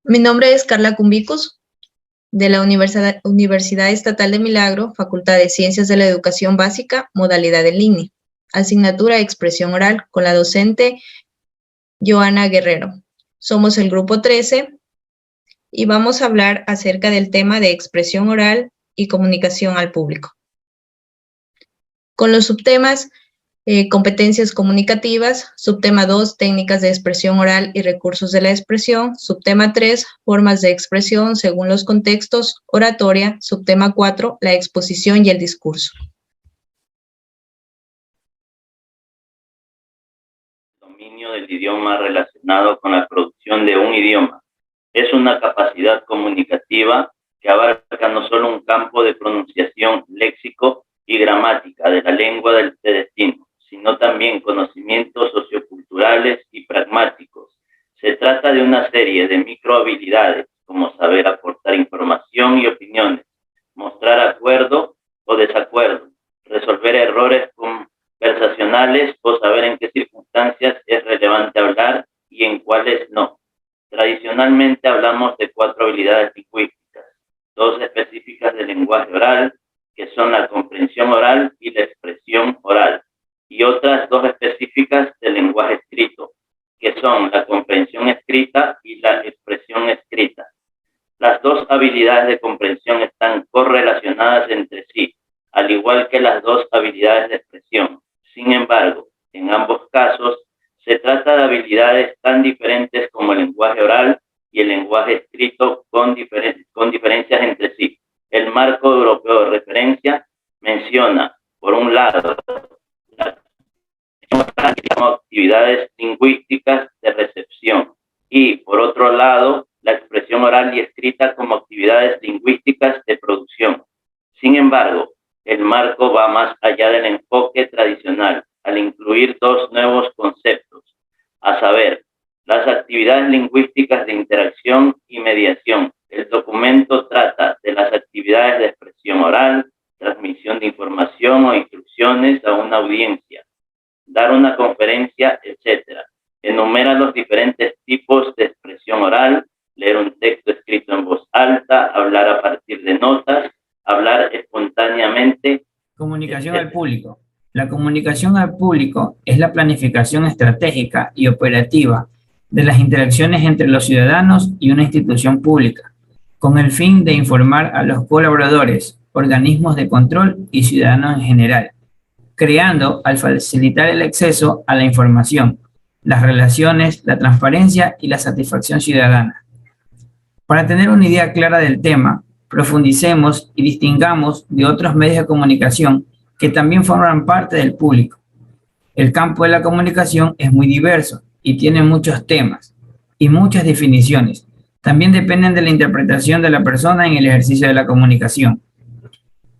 Mi nombre es Carla Cumbicus, de la Universidad Estatal de Milagro, Facultad de Ciencias de la Educación Básica, modalidad en línea. Asignatura Expresión Oral, con la docente Joana Guerrero. Somos el grupo 13 y vamos a hablar acerca del tema de expresión oral y comunicación al público. Con los subtemas competencias comunicativas, subtema 2, técnicas de expresión oral y recursos de la expresión, subtema 3, formas de expresión según los contextos, oratoria, subtema 4, la exposición y el discurso. Dominio del idioma relacionado con la producción de un idioma. Es una capacidad comunicativa que abarca no solo un campo de pronunciación, léxico y gramática de la lengua del destino, sino también conocimientos socioculturales y pragmáticos. Se trata de una serie de microhabilidades, como saber aportar información y opiniones, mostrar acuerdo o desacuerdo, resolver errores conversacionales o saber en qué circunstancias es relevante hablar y en cuáles no. Tradicionalmente hablamos de 4 habilidades lingüísticas, 2 específicas del lenguaje oral, que son la comprensión oral y la expresión oral, y otras 2 específicas del lenguaje escrito, que son la comprensión escrita y la expresión escrita. Las 2 habilidades de comprensión están correlacionadas entre sí, al igual que las 2 habilidades de expresión. Sin embargo, en ambos casos, se trata de habilidades tan diferentes como el lenguaje oral y el lenguaje escrito con diferencias entre sí. El marco europeo de referencia menciona, por un lado, como actividades lingüísticas de recepción y, por otro lado, la expresión oral y escrita como actividades lingüísticas de producción. Sin embargo, el marco va más allá del enfoque tradicional al incluir 2 nuevos conceptos, a saber, las actividades lingüísticas de interacción y mediación. El documento trata de las actividades de expresión oral, transmisión de información o instrucciones a una audiencia, dar una conferencia, etc. Enumera los diferentes tipos de expresión oral, leer un texto escrito en voz alta, hablar a partir de notas, hablar espontáneamente. Comunicación al público. La comunicación al público es la planificación estratégica y operativa de las interacciones entre los ciudadanos y una institución pública, con el fin de informar a los colaboradores, organismos de control y ciudadanos en general, creando al facilitar el acceso a la información, las relaciones, la transparencia y la satisfacción ciudadana. Para tener una idea clara del tema, profundicemos y distingamos de otros medios de comunicación que también forman parte del público. El campo de la comunicación es muy diverso y tiene muchos temas y muchas definiciones. También dependen de la interpretación de la persona en el ejercicio de la comunicación.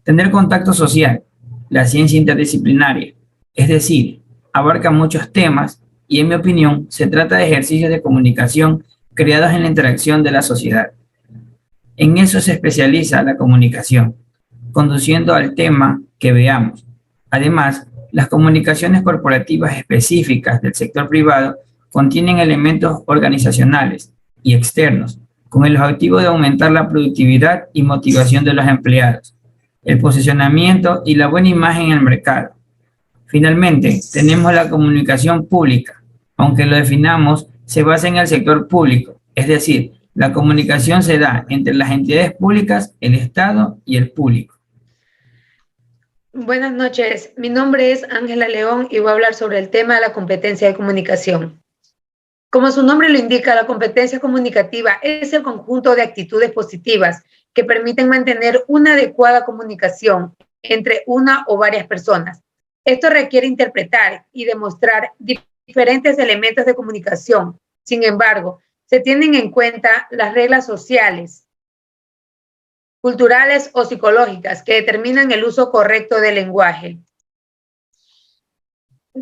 Tener contacto social, la ciencia interdisciplinaria, es decir, abarca muchos temas y, en mi opinión, se trata de ejercicios de comunicación creados en la interacción de la sociedad. En eso se especializa la comunicación, conduciendo al tema que veamos. Además, las comunicaciones corporativas específicas del sector privado contienen elementos organizacionales y externos, con el objetivo de aumentar la productividad y motivación de los empleados, el posicionamiento y la buena imagen en el mercado. Finalmente, tenemos la comunicación pública. Aunque lo definamos, se basa en el sector público, es decir, la comunicación se da entre las entidades públicas, el Estado y el público. Buenas noches, mi nombre es Ángela León y voy a hablar sobre el tema de la competencia de comunicación. Como su nombre lo indica, la competencia comunicativa es el conjunto de actitudes positivas que permiten mantener una adecuada comunicación entre una o varias personas. Esto requiere interpretar y demostrar diferentes elementos de comunicación. Sin embargo, se tienen en cuenta las reglas sociales, culturales o psicológicas que determinan el uso correcto del lenguaje.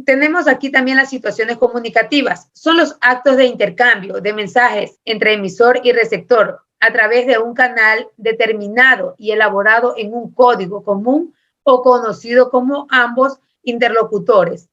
Tenemos aquí también las situaciones comunicativas. Son los actos de intercambio de mensajes entre emisor y receptor a través de un canal determinado y elaborado en un código común o conocido como ambos interlocutores.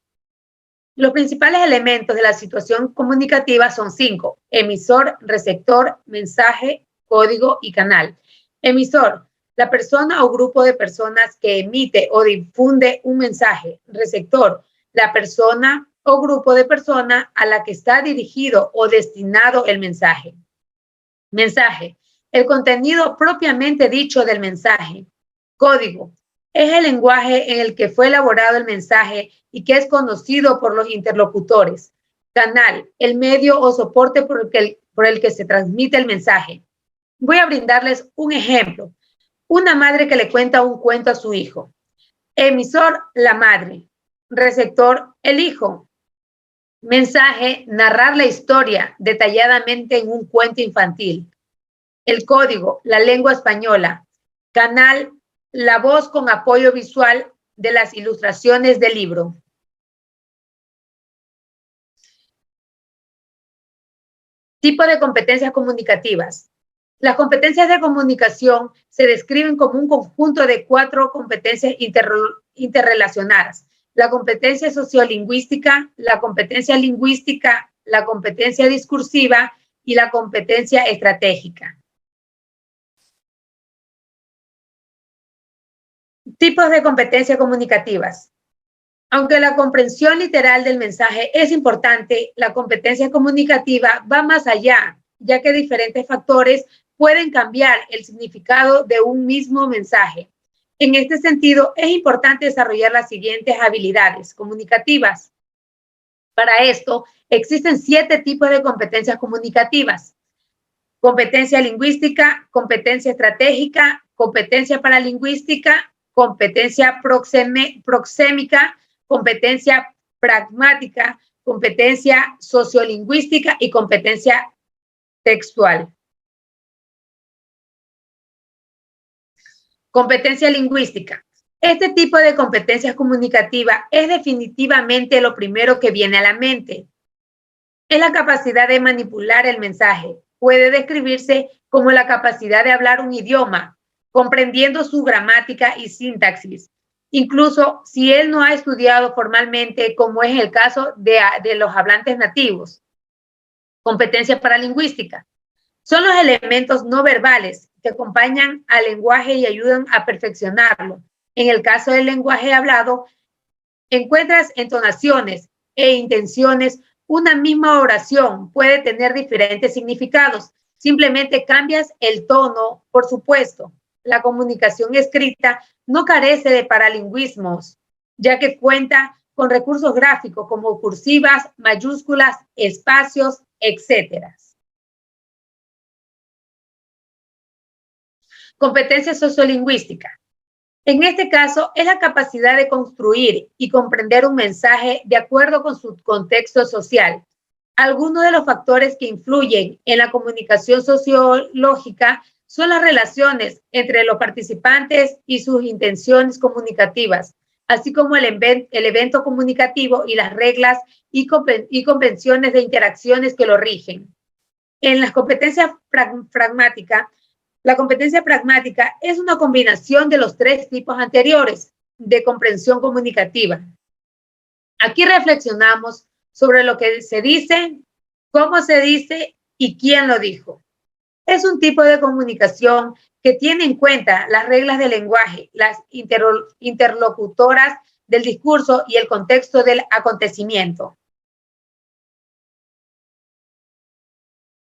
Los principales elementos de la situación comunicativa son 5. emisor, receptor, mensaje, código y canal. Emisor, la persona o grupo de personas que emite o difunde un mensaje. Receptor, la persona o grupo de personas a la que está dirigido o destinado el mensaje. Mensaje, el contenido propiamente dicho del mensaje. Código, es el lenguaje en el que fue elaborado el mensaje y que es conocido por los interlocutores. Canal, el medio o soporte por el que se transmite el mensaje. Voy a brindarles un ejemplo. Una madre que le cuenta un cuento a su hijo. Emisor, la madre. Receptor, el hijo. Mensaje, narrar la historia detalladamente en un cuento infantil. El código, la lengua española. Canal, la voz con apoyo visual de las ilustraciones del libro. Tipo de competencias comunicativas. Las competencias de comunicación se describen como un conjunto de 4 competencias interrelacionadas. La competencia sociolingüística, la competencia lingüística, la competencia discursiva y la competencia estratégica. Tipos de competencias comunicativas. Aunque la comprensión literal del mensaje es importante, la competencia comunicativa va más allá, ya que diferentes factores pueden cambiar el significado de un mismo mensaje. En este sentido, es importante desarrollar las siguientes habilidades comunicativas. Para esto, existen 7 tipos de competencias comunicativas. Competencia lingüística, competencia estratégica, competencia paralingüística, competencia proxémica, competencia pragmática, competencia sociolingüística y competencia textual. Competencia lingüística. Este tipo de competencias comunicativas es definitivamente lo primero que viene a la mente. Es la capacidad de manipular el mensaje. Puede describirse como la capacidad de hablar un idioma, comprendiendo su gramática y sintaxis, incluso si él no ha estudiado formalmente, como es el caso de los hablantes nativos. Competencia paralingüística. Son los elementos no verbales que acompañan al lenguaje y ayudan a perfeccionarlo. En el caso del lenguaje hablado, encuentras entonaciones e intenciones. Una misma oración puede tener diferentes significados. Simplemente cambias el tono, por supuesto. La comunicación escrita no carece de paralingüismos, ya que cuenta con recursos gráficos como cursivas, mayúsculas, espacios, etc. Competencia sociolingüística. En este caso, es la capacidad de construir y comprender un mensaje de acuerdo con su contexto social. Algunos de los factores que influyen en la comunicación sociológica son las relaciones entre los participantes y sus intenciones comunicativas, así como el evento comunicativo y las reglas y convenciones de interacciones que lo rigen. En las competencias pragmáticas, la competencia pragmática es una combinación de los 3 tipos anteriores de comprensión comunicativa. Aquí reflexionamos sobre lo que se dice, cómo se dice y quién lo dijo. Es un tipo de comunicación que tiene en cuenta las reglas del lenguaje, las interlocutoras del discurso y el contexto del acontecimiento.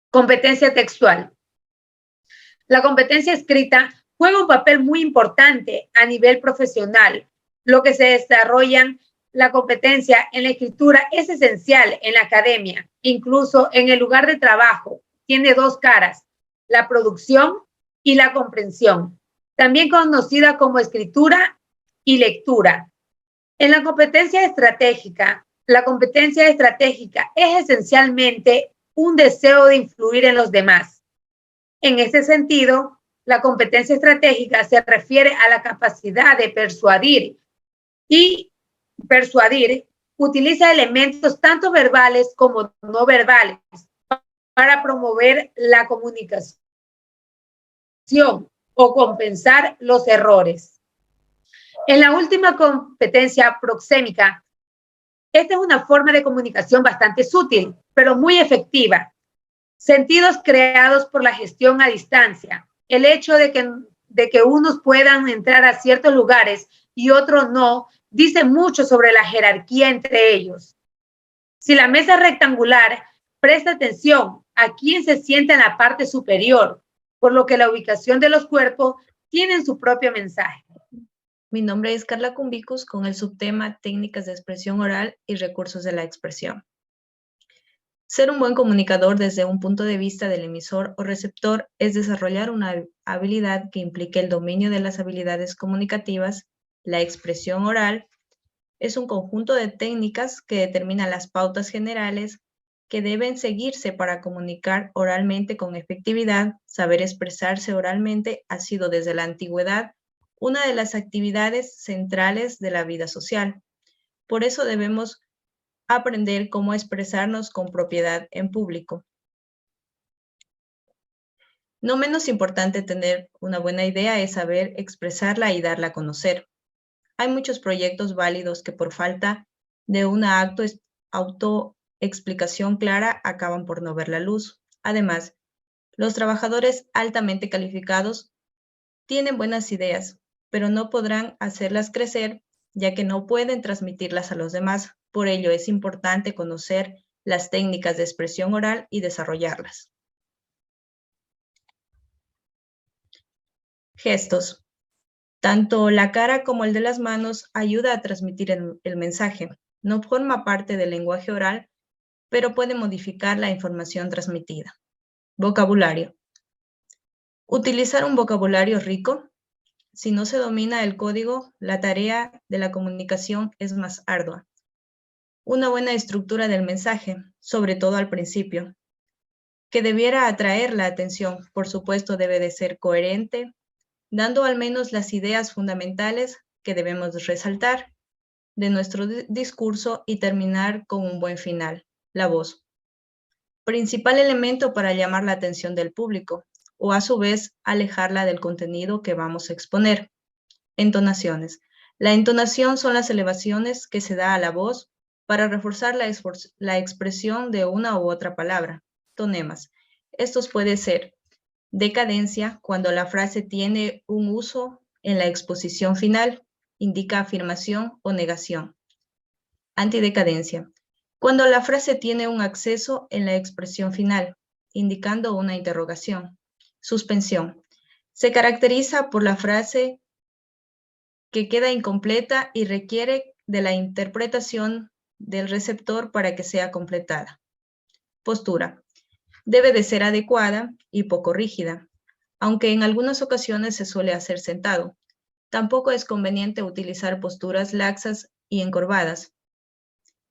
Competencia textual. La competencia escrita juega un papel muy importante a nivel profesional. Lo que se desarrolla la competencia en la escritura es esencial en la academia, incluso en el lugar de trabajo. Tiene 2 caras, la producción y la comprensión, también conocida como escritura y lectura. En la competencia estratégica es esencialmente un deseo de influir en los demás. En ese sentido, la competencia estratégica se refiere a la capacidad de persuadir y utiliza elementos tanto verbales como no verbales para promover la comunicación o compensar los errores. En la última competencia proxémica, esta es una forma de comunicación bastante sutil, pero muy efectiva. Sentidos creados por la gestión a distancia. El hecho de que unos puedan entrar a ciertos lugares y otros no, dice mucho sobre la jerarquía entre ellos. Si la mesa es rectangular, presta atención a quién se sienta en la parte superior, por lo que la ubicación de los cuerpos tiene su propio mensaje. Mi nombre es Carla Cumbicus con el subtema Técnicas de expresión oral y recursos de la expresión. Ser un buen comunicador desde un punto de vista del emisor o receptor es desarrollar una habilidad que implique el dominio de las habilidades comunicativas. La expresión oral es un conjunto de técnicas que determinan las pautas generales que deben seguirse para comunicar oralmente con efectividad. Saber expresarse oralmente ha sido desde la antigüedad una de las actividades centrales de la vida social. Por eso debemos aprender cómo expresarnos con propiedad en público. No menos importante tener una buena idea es saber expresarla y darla a conocer. Hay muchos proyectos válidos que por falta de una autoexplicación clara acaban por no ver la luz. Además, los trabajadores altamente calificados tienen buenas ideas, pero no podrán hacerlas crecer ya que no pueden transmitirlas a los demás. Por ello es importante conocer las técnicas de expresión oral y desarrollarlas. Gestos. Tanto la cara como el de las manos ayuda a transmitir el mensaje. No forma parte del lenguaje oral, pero puede modificar la información transmitida. Vocabulario. Utilizar un vocabulario rico. Si no se domina el código, la tarea de la comunicación es más ardua. Una buena estructura del mensaje, sobre todo al principio, que debiera atraer la atención. Por supuesto, debe de ser coherente, dando al menos las ideas fundamentales que debemos resaltar de nuestro discurso y terminar con un buen final. La voz. Principal elemento para llamar la atención del público, o a su vez alejarla del contenido que vamos a exponer. Entonaciones. La entonación son las elevaciones que se da a la voz para reforzar la expresión de una u otra palabra. Tonemas. Estos pueden ser decadencia, cuando la frase tiene un uso en la exposición final, indica afirmación o negación. Antidecadencia. Cuando la frase tiene un acceso en la expresión final, indicando una interrogación. Suspensión. Se caracteriza por la frase que queda incompleta y requiere de la interpretación del receptor para que sea completada. Postura. Debe de ser adecuada y poco rígida, aunque en algunas ocasiones se suele hacer sentado. Tampoco es conveniente utilizar posturas laxas y encorvadas.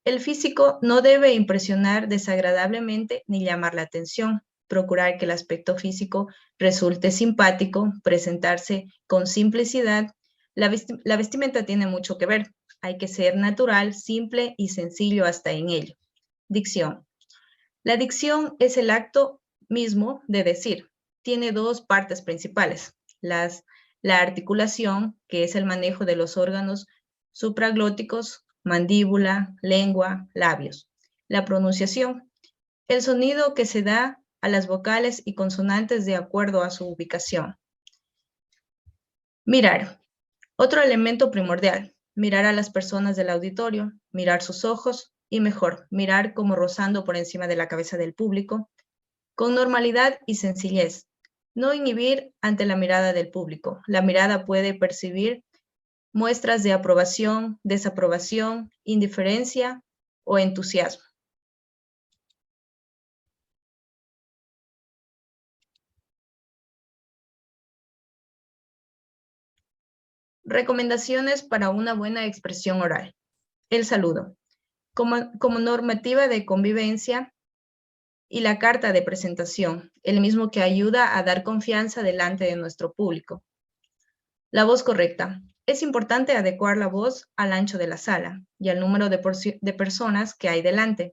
El físico no debe impresionar desagradablemente ni llamar la atención. Procurar que el aspecto físico resulte simpático, presentarse con simplicidad. La vestimenta tiene mucho que ver. Hay que ser natural, simple y sencillo hasta en ello. Dicción. La dicción es el acto mismo de decir. Tiene dos partes principales. La articulación, que es el manejo de los órganos supraglóticos, mandíbula, lengua, labios. La pronunciación, el sonido que se da a las vocales y consonantes de acuerdo a su ubicación. Mirar. Otro elemento primordial. Mirar a las personas del auditorio, mirar sus ojos y mejor, mirar como rozando por encima de la cabeza del público, con normalidad y sencillez. No inhibir ante la mirada del público. La mirada puede percibir muestras de aprobación, desaprobación, indiferencia o entusiasmo. Recomendaciones para una buena expresión oral. El saludo. Como normativa de convivencia y la carta de presentación, el mismo que ayuda a dar confianza delante de nuestro público. La voz correcta. Es importante adecuar la voz al ancho de la sala y al número de personas que hay delante.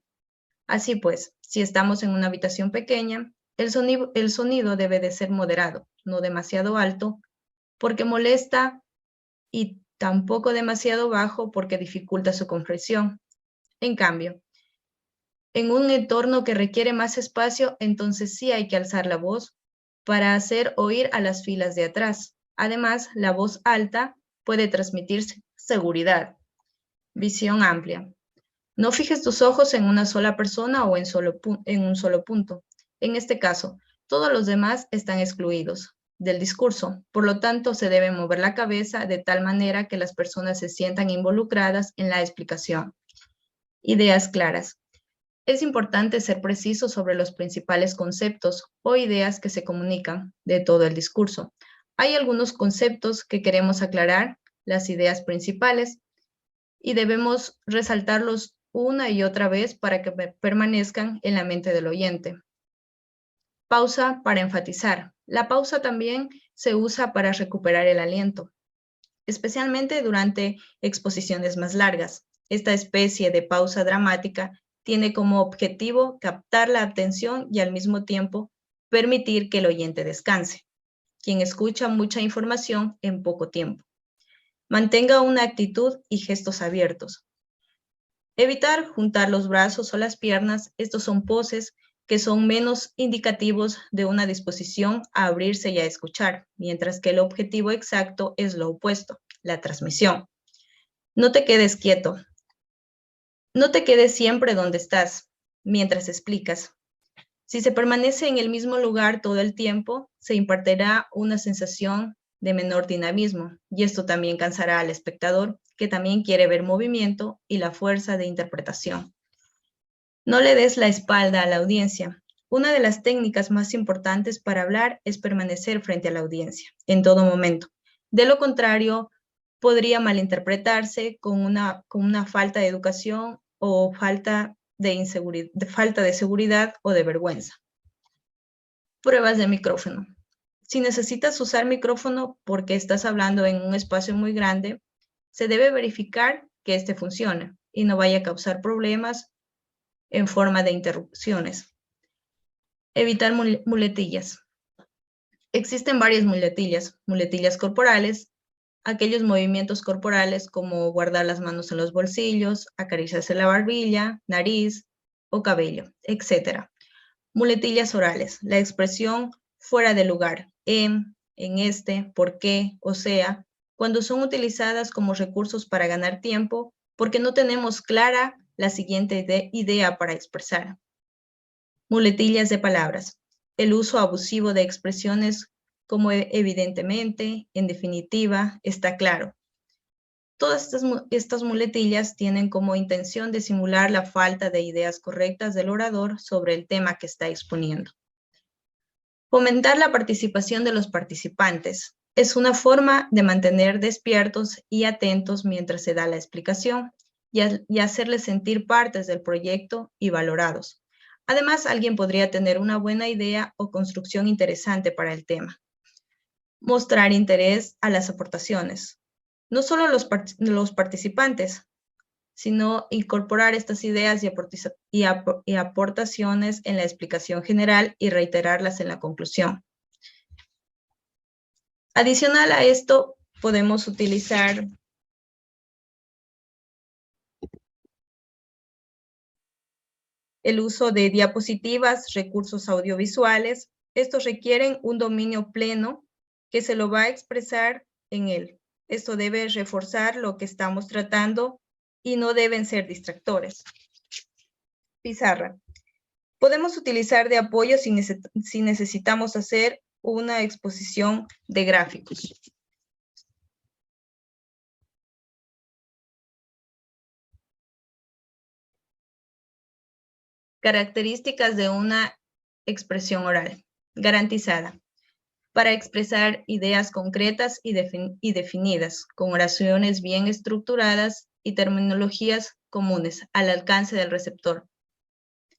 Así pues, si estamos en una habitación pequeña, el sonido debe de ser moderado, no demasiado alto, porque molesta, y tampoco demasiado bajo porque dificulta su comprensión. En cambio, En un entorno que requiere más espacio, entonces sí hay que alzar la voz para hacer oír a las filas de atrás. Además, la voz alta puede transmitir seguridad. Visión amplia. No fijes tus ojos en una sola persona o en un solo punto. En este caso, todos los demás están excluidos del discurso. Por lo tanto, se debe mover la cabeza de tal manera que las personas se sientan involucradas en la explicación. Ideas claras. Es importante ser preciso sobre los principales conceptos o ideas que se comunican de todo el discurso. Hay algunos conceptos que queremos aclarar, las ideas principales, y debemos resaltarlos una y otra vez para que permanezcan en la mente del oyente. Pausa para enfatizar. La pausa también se usa para recuperar el aliento, especialmente durante exposiciones más largas. Esta especie de pausa dramática tiene como objetivo captar la atención y al mismo tiempo permitir que el oyente descanse, quien escucha mucha información en poco tiempo. Mantenga una actitud y gestos abiertos. Evitar juntar los brazos o las piernas. Estos son poses que son menos indicativos de una disposición a abrirse y a escuchar, mientras que el objetivo exacto es lo opuesto, la transmisión. No te quedes quieto. No te quedes siempre donde estás mientras explicas. Si se permanece en el mismo lugar todo el tiempo, se impartirá una sensación de menor dinamismo, y esto también cansará al espectador, que también quiere ver movimiento y la fuerza de interpretación. No le des la espalda a la audiencia. Una de las técnicas más importantes para hablar es permanecer frente a la audiencia en todo momento. De lo contrario, podría malinterpretarse con una falta de educación o falta de seguridad o de vergüenza. Pruebas de micrófono. Si necesitas usar micrófono porque estás hablando en un espacio muy grande, se debe verificar que este funcione y no vaya a causar problemas en forma de interrupciones. Evitar muletillas. Existen varias muletillas corporales, aquellos movimientos corporales como guardar las manos en los bolsillos, acariciarse la barbilla, nariz o cabello, etc. Muletillas orales, la expresión fuera de lugar, en este, por qué, o sea, cuando son utilizadas como recursos para ganar tiempo, porque no tenemos clara la siguiente idea para expresar. Muletillas de palabras, el uso abusivo de expresiones como evidentemente, en definitiva, está claro. Todas estas muletillas tienen como intención de simular la falta de ideas correctas del orador sobre el tema que está exponiendo. Fomentar la participación de los participantes es una forma de mantener despiertos y atentos mientras se da la explicación y hacerles sentir partes del proyecto y valorados. Además, alguien podría tener una buena idea o construcción interesante para el tema. Mostrar interés a las aportaciones. No solo los participantes, sino incorporar estas ideas y aportaciones en la explicación general y reiterarlas en la conclusión. Adicional a esto, podemos utilizar el uso de diapositivas, recursos audiovisuales. Estos requieren un dominio pleno que se lo va a expresar en él. Esto debe reforzar lo que estamos tratando y no deben ser distractores. Pizarra. Podemos utilizar de apoyo si necesitamos hacer una exposición de gráficos. Características de una expresión oral. Garantizada. Para expresar ideas concretas y definidas, con oraciones bien estructuradas y terminologías comunes al alcance del receptor.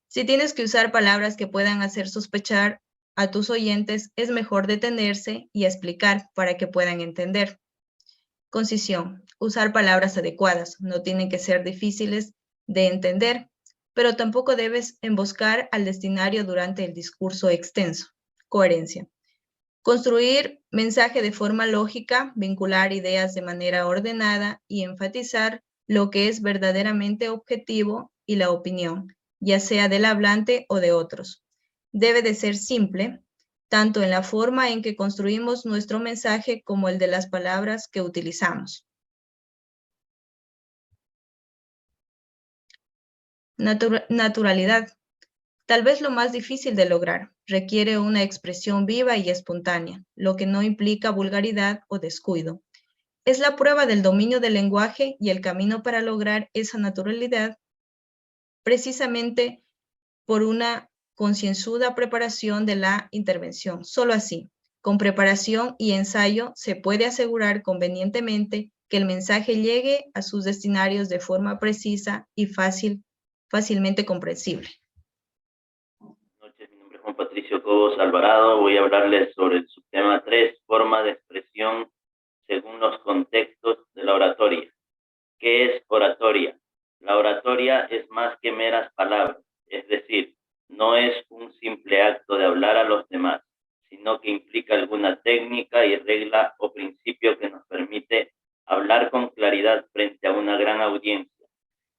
Si tienes que usar palabras que puedan hacer sospechar a tus oyentes, es mejor detenerse y explicar para que puedan entender. Concisión. Usar palabras adecuadas. No tienen que ser difíciles de entender, pero tampoco debes emboscar al destinario durante el discurso extenso. Coherencia. Construir mensaje de forma lógica, vincular ideas de manera ordenada y enfatizar lo que es verdaderamente objetivo y la opinión, ya sea del hablante o de otros. Debe de ser simple, tanto en la forma en que construimos nuestro mensaje como el de las palabras que utilizamos. Naturalidad. Tal vez lo más difícil de lograr. Requiere una expresión viva y espontánea, lo que no implica vulgaridad o descuido. Es la prueba del dominio del lenguaje y el camino para lograr esa naturalidad precisamente por una concienzuda preparación de la intervención. Solo así, con preparación y ensayo, se puede asegurar convenientemente que el mensaje llegue a sus destinatarios de forma precisa y fácilmente comprensible. Buenas noches, mi nombre es Juan Patricio Cobos Alvarado. Voy a hablarles sobre el subtema 3, forma de expresión según los contextos de la oratoria. ¿Qué es oratoria? La oratoria es más que meras palabras, es decir, no es un simple acto de hablar a los demás, sino que implica alguna técnica y regla o principio que nos permite hablar con claridad frente a una gran audiencia.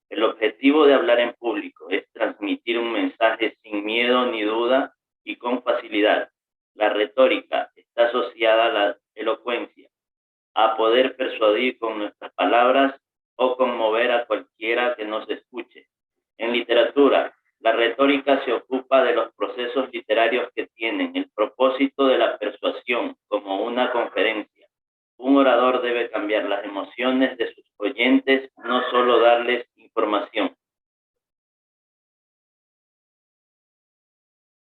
El objetivo de hablar en público es transmitir un mensaje sin miedo ni duda y con facilidad. La retórica está asociada a la elocuencia, a poder persuadir con nuestras palabras o conmover a cualquiera que nos escuche. En literatura, la retórica se ocupa de los procesos literarios que tienen el propósito de la persuasión, como una conferencia. Un orador debe cambiar las emociones de sus oyentes, no solo darles información.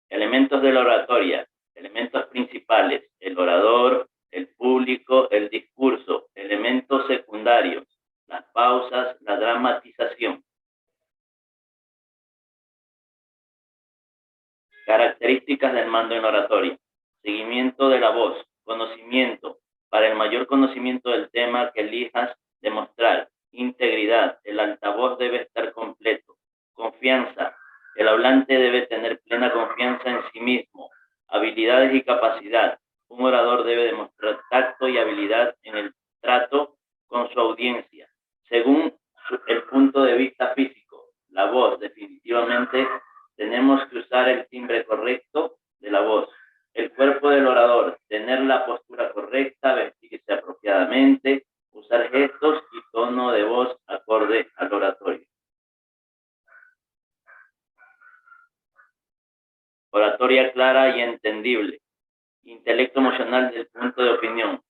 Elementos de la oratoria, elementos principales: el orador, el público, el discurso. Elementos secundarios: las pausas, la dramatización. Características del mando en oratoria: seguimiento de la voz, conocimiento. Para el mayor conocimiento del tema que elijas demostrar, integridad, el altavoz debe estar completo. Confianza, el hablante debe tener plena confianza en sí mismo. Habilidades y capacidad, un orador debe demostrar tacto y habilidad en el trato con su audiencia. Según el punto de vista físico, la voz, definitivamente tenemos que usar el timbre correcto de la voz. El cuerpo del orador, tener la postura correcta, vestirse apropiadamente, usar gestos y tono de voz acorde al oratorio. Oratoria clara y entendible. Intelecto emocional del punto de opinión.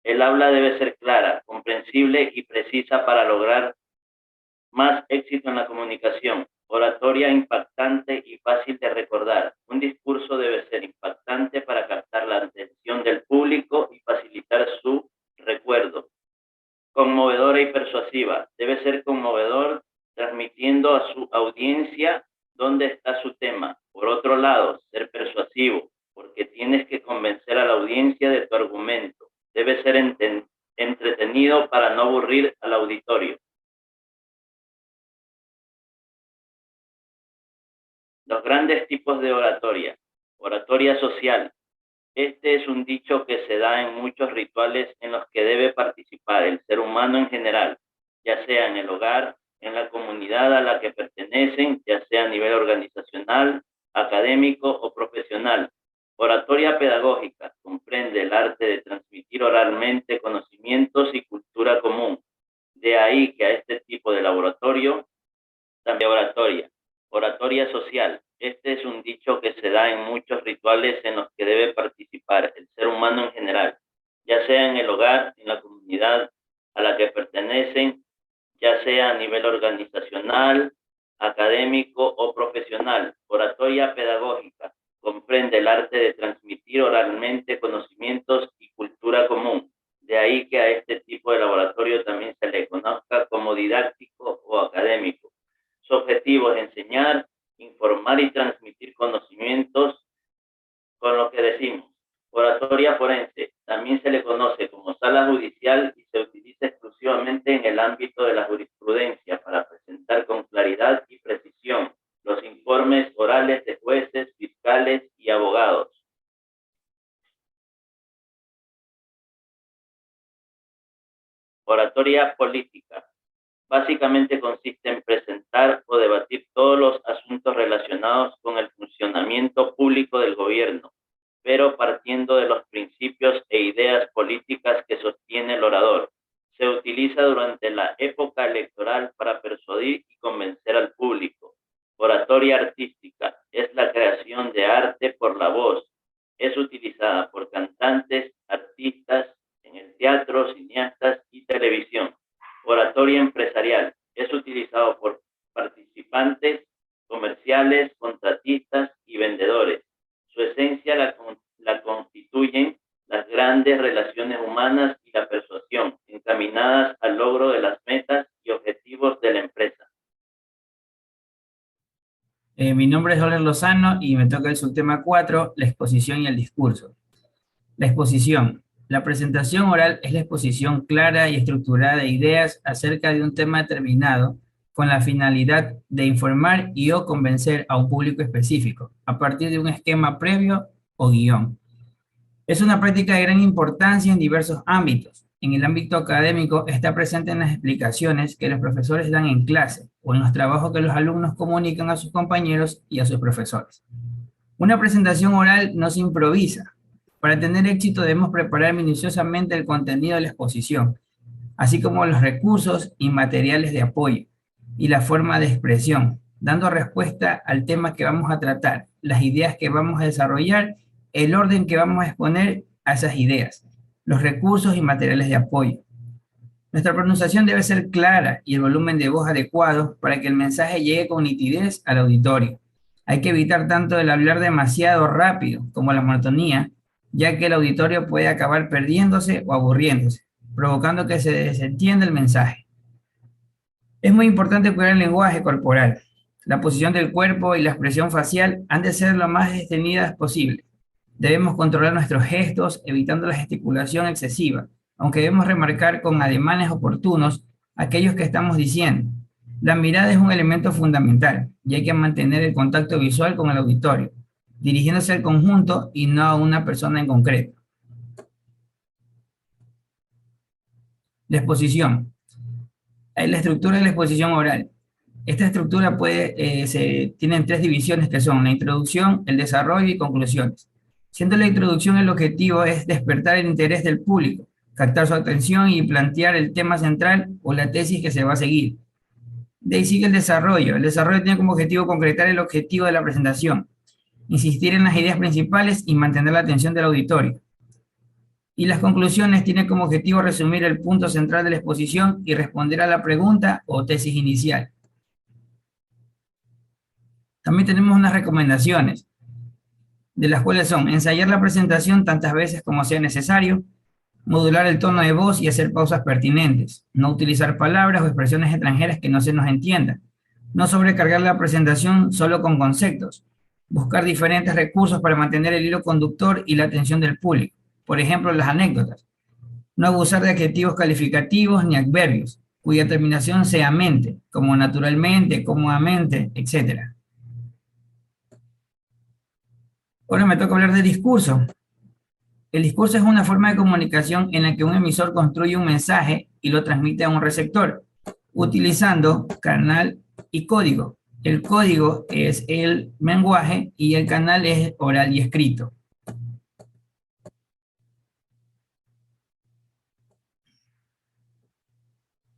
El habla debe ser clara, comprensible y precisa para lograr más éxito en la comunicación. Oratoria impactante y fácil de recordar. Un discurso debe ser impactante para captar la atención del público y facilitar su recuerdo. Conmovedora y persuasiva. Debe ser conmovedor, transmitiendo a su audiencia dónde está su tema. Por otro lado, ser persuasivo, porque tienes que convencer a la audiencia de tu argumento. Debe ser entretenido para no aburrir al auditorio. Los grandes tipos de oratoria. Oratoria social. Este es un dicho que se da en muchos rituales en los que debe participar el ser humano en general, ya sea en el hogar, en la comunidad a la que pertenecen, ya sea a nivel organizacional, académico o profesional. Oratoria pedagógica comprende el arte de transmitir oralmente conocimientos y cultura común. De ahí que a este tipo de laboratorio también oratoria. Oratoria social. Este es un dicho que se da en muchos rituales en los que debe participar el ser humano en general, ya sea en el hogar, en la comunidad a la que pertenecen, ya sea a nivel organizacional, académico o profesional. Oratoria pedagógica comprende el arte de transmitir oralmente conocimientos y cultura común. De ahí que a este tipo de laboratorio también se le conozca como didáctico o académico. Su objetivo es enseñar, informar y transmitir conocimientos con lo que decimos. Oratoria forense también se le conoce como sala judicial y se utiliza exclusivamente en el ámbito de la jurisprudencia para presentar con claridad y precisión los informes orales de jueces, fiscales y abogados. Oratoria política. Básicamente consiste en presentar o debatir todos los asuntos relacionados con el funcionamiento público del gobierno, pero partiendo de los principios e ideas políticas que sostiene el orador. Se utiliza durante la época electoral para persuadir y convencer al público. Oratoria artística es la creación de arte por la voz. Es utilizada por cantantes, artistas en el teatro, cineastas y televisión. Oratoria empresarial es utilizado por participantes comerciales, contratistas y vendedores. Su esencia la constituyen las grandes relaciones humanas y la persuasión, encaminadas al logro de las metas y objetivos de la empresa. Mi nombre es Jorge Lozano y me toca el subtema 4, la exposición y el discurso. La exposición. La presentación oral es la exposición clara y estructurada de ideas acerca de un tema determinado con la finalidad de informar y o convencer a un público específico a partir de un esquema previo o guión. Es una práctica de gran importancia en diversos ámbitos. En el ámbito académico está presente en las explicaciones que los profesores dan en clase o en los trabajos que los alumnos comunican a sus compañeros y a sus profesores. Una presentación oral no se improvisa. Para tener éxito debemos preparar minuciosamente el contenido de la exposición, así como los recursos y materiales de apoyo y la forma de expresión, dando respuesta al tema que vamos a tratar, las ideas que vamos a desarrollar, el orden que vamos a exponer a esas ideas, los recursos y materiales de apoyo. Nuestra pronunciación debe ser clara y el volumen de voz adecuado para que el mensaje llegue con nitidez al auditorio. Hay que evitar tanto el hablar demasiado rápido como la monotonía, ya que el auditorio puede acabar perdiéndose o aburriéndose, provocando que se desentienda el mensaje. Es muy importante cuidar el lenguaje corporal. La posición del cuerpo y la expresión facial han de ser lo más detenidas posible. Debemos controlar nuestros gestos, evitando la gesticulación excesiva, aunque debemos remarcar con ademanes oportunos aquellos que estamos diciendo. La mirada es un elemento fundamental y hay que mantener el contacto visual con el auditorio, dirigiéndose al conjunto y no a una persona en concreto. La exposición. La estructura de la exposición oral. Esta estructura tiene tres divisiones que son la introducción, el desarrollo y conclusiones. Siendo la introducción el objetivo es despertar el interés del público, captar su atención y plantear el tema central o la tesis que se va a seguir. De ahí sigue el desarrollo. El desarrollo tiene como objetivo concretar el objetivo de la presentación, insistir en las ideas principales y mantener la atención del auditorio. Y las conclusiones tienen como objetivo resumir el punto central de la exposición y responder a la pregunta o tesis inicial. También tenemos unas recomendaciones, de las cuales son ensayar la presentación tantas veces como sea necesario, modular el tono de voz y hacer pausas pertinentes, no utilizar palabras o expresiones extranjeras que no se nos entiendan, no sobrecargar la presentación solo con conceptos, buscar diferentes recursos para mantener el hilo conductor y la atención del público, por ejemplo, las anécdotas, no abusar de adjetivos calificativos ni adverbios, cuya terminación sea mente, como naturalmente, cómodamente, etc. Ahora me toca hablar de discurso. El discurso es una forma de comunicación en la que un emisor construye un mensaje y lo transmite a un receptor, utilizando canal y código. El código es el lenguaje y el canal es oral y escrito.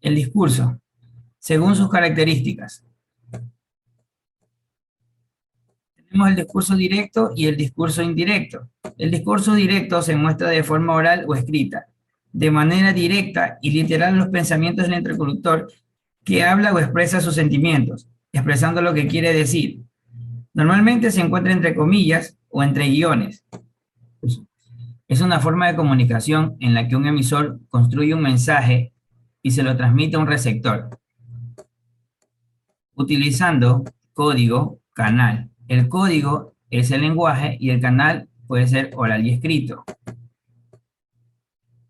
El discurso, según sus características. Tenemos el discurso directo y el discurso indirecto. El discurso directo se muestra de forma oral o escrita, de manera directa y literal los pensamientos del interlocutor que habla o expresa sus sentimientos, expresando lo que quiere decir. Normalmente se encuentra entre comillas o entre guiones. Es una forma de comunicación en la que un emisor construye un mensaje y se lo transmite a un receptor, utilizando código, canal. El código es el lenguaje y el canal puede ser oral y escrito.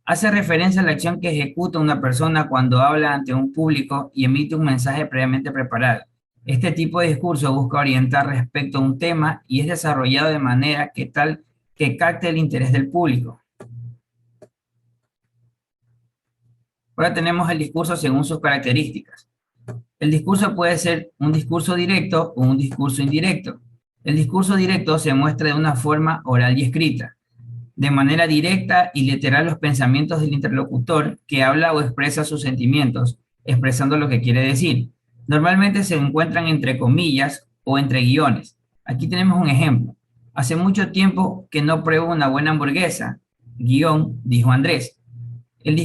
Hace referencia a la acción que ejecuta una persona cuando habla ante un público y emite un mensaje previamente preparado. Este tipo de discurso busca orientar respecto a un tema y es desarrollado de manera que capte el interés del público. Ahora tenemos el discurso según sus características. El discurso puede ser un discurso directo o un discurso indirecto. El discurso directo se muestra de una forma oral y escrita, de manera directa y literal los pensamientos del interlocutor que habla o expresa sus sentimientos, expresando lo que quiere decir. Normalmente se encuentran entre comillas o entre guiones. Aquí tenemos un ejemplo. Hace mucho tiempo que no pruebo una buena hamburguesa, guión, dijo Andrés.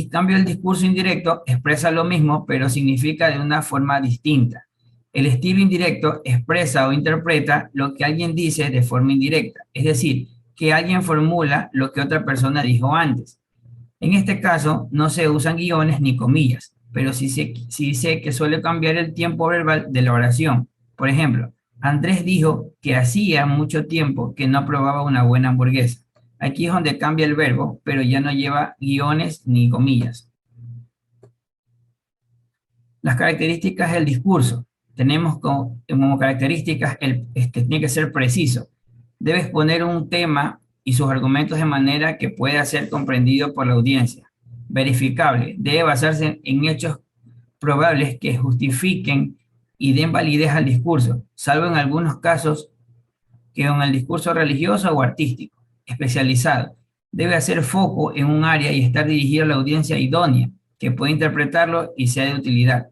Cambio, el discurso indirecto expresa lo mismo, pero significa de una forma distinta. El estilo indirecto expresa o interpreta lo que alguien dice de forma indirecta, es decir, que alguien formula lo que otra persona dijo antes. En este caso, no se usan guiones ni comillas, pero sí sé que suele cambiar el tiempo verbal de la oración. Por ejemplo, Andrés dijo que hacía mucho tiempo que no probaba una buena hamburguesa. Aquí es donde cambia el verbo, pero ya no lleva guiones ni comillas. Las características del discurso. Tenemos como características tiene que ser preciso. Debe exponer un tema y sus argumentos de manera que pueda ser comprendido por la audiencia. Verificable. Debe basarse en hechos probables que justifiquen y den validez al discurso, salvo en algunos casos que en el discurso religioso o artístico. Especializado. Debe hacer foco en un área y estar dirigido a la audiencia idónea, que pueda interpretarlo y sea de utilidad.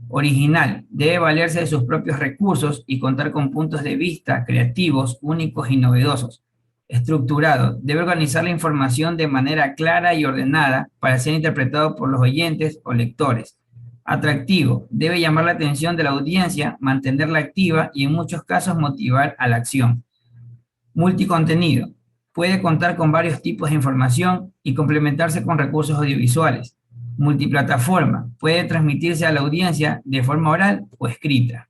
Original. Debe valerse de sus propios recursos y contar con puntos de vista creativos, únicos y novedosos. Estructurado. Debe organizar la información de manera clara y ordenada para ser interpretado por los oyentes o lectores. Atractivo. Debe llamar la atención de la audiencia, mantenerla activa y en muchos casos motivar a la acción. Multicontenido. Puede contar con varios tipos de información y complementarse con recursos audiovisuales. Multiplataforma. Puede transmitirse a la audiencia de forma oral o escrita.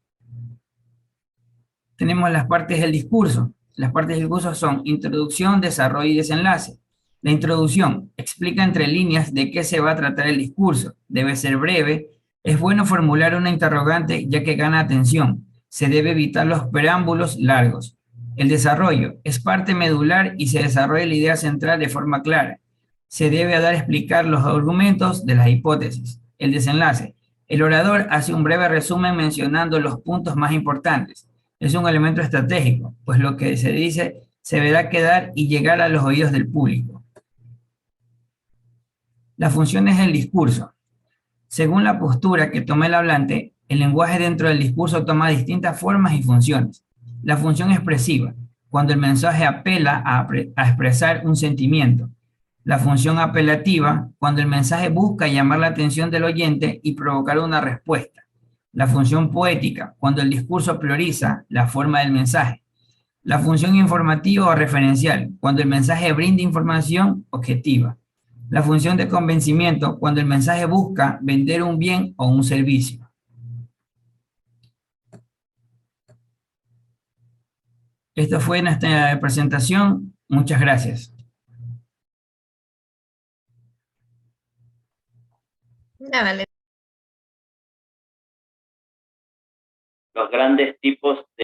Tenemos las partes del discurso. Las partes del discurso son introducción, desarrollo y desenlace. La introducción explica entre líneas de qué se va a tratar el discurso. Debe ser breve. Es bueno formular una interrogante ya que gana atención. Se debe evitar los preámbulos largos. El desarrollo es parte medular y se desarrolla la idea central de forma clara. Se debe dar a explicar los argumentos de las hipótesis. El desenlace. El orador hace un breve resumen mencionando los puntos más importantes. Es un elemento estratégico, pues lo que se dice se verá quedar y llegar a los oídos del público. Las funciones del discurso. Según la postura que toma el hablante, el lenguaje dentro del discurso toma distintas formas y funciones. La función expresiva, cuando el mensaje apela a expresar un sentimiento. La función apelativa, cuando el mensaje busca llamar la atención del oyente y provocar una respuesta. La función poética, cuando el discurso prioriza la forma del mensaje. La función informativa o referencial, cuando el mensaje brinda información objetiva. La función de convencimiento, cuando el mensaje busca vender un bien o un servicio. Esta fue nuestra presentación. Muchas gracias. Nada, Los grandes tipos de